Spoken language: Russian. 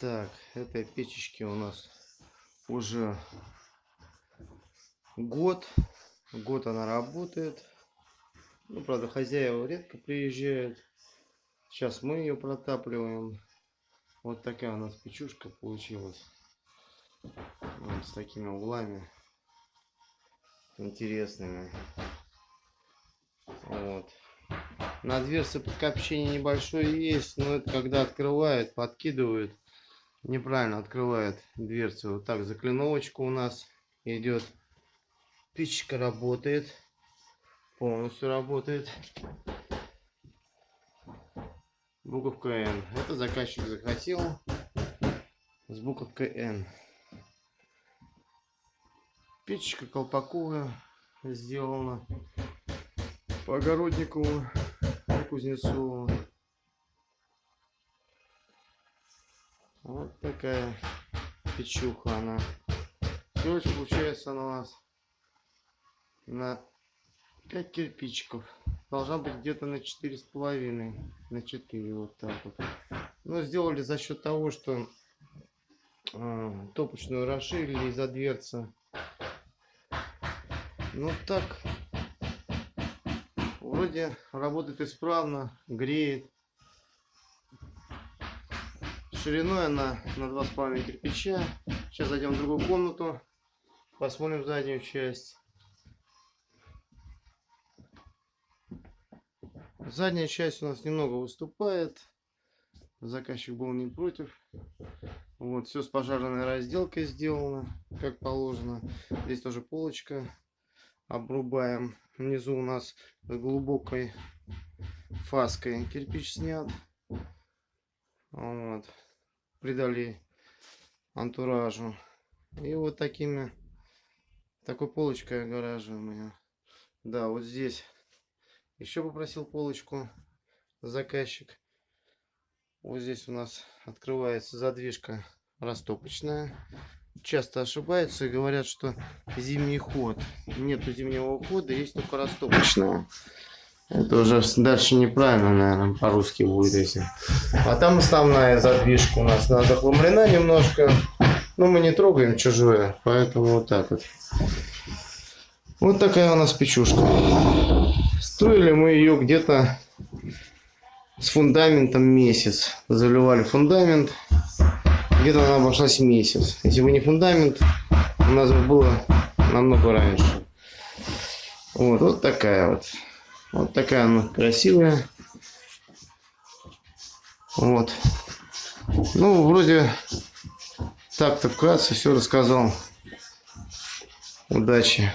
Так, этой печечке у нас уже год. Год она работает. Ну, правда, хозяева редко приезжают. Сейчас мы ее протапливаем. Вот такая у нас печушка получилась. Вот, с такими углами интересными. Вот. На дверце подкопчение небольшое есть, но это когда открывает, подкидывают. Неправильно открывает дверцу. Вот так заклиновочка у нас идет. Печечка работает. Полностью работает. Буковка N. Это заказчик захотел с буковкой N. Печечка колпаковая сделана по Огородникову и Кузнецову. Вот такая печуха она. Короче, получается она у нас на 5 кирпичиков. Должна быть где-то на 4,5, на 4, вот так вот. Но сделали за счет того, что топочную расширили из-за дверцы. Ну так, вроде работает исправно, греет. Шириной она на 2,5 кирпича. Сейчас зайдем в другую комнату, посмотрим заднюю часть. Задняя часть у нас немного выступает. Заказчик был не против. Вот, все с пожарной разделкой сделано, как положено. Здесь тоже полочка. Обрубаем. Внизу у нас глубокой фаской кирпич снят. Вот. Придали антуражу. И вот такой полочкой огораживаем ее. Да, вот здесь еще попросил полочку заказчик. Вот здесь у нас открывается задвижка растопочная. Часто ошибаются и говорят, что зимний ход. Нету зимнего хода, есть только растопочная. Это уже дальше неправильно, наверное, по-русски будет, если. А там основная задвижка у нас. Она захламлена немножко. Но мы не трогаем чужое, поэтому вот так вот. Вот такая у нас печушка. Строили мы ее где-то с фундаментом месяц. Заливали фундамент. Где-то она обошлась месяц. Если бы не фундамент, у нас было намного раньше. Вот такая вот. Вот такая она красивая. Вот. Ну, вроде так-то вкратце все рассказал. Удачи.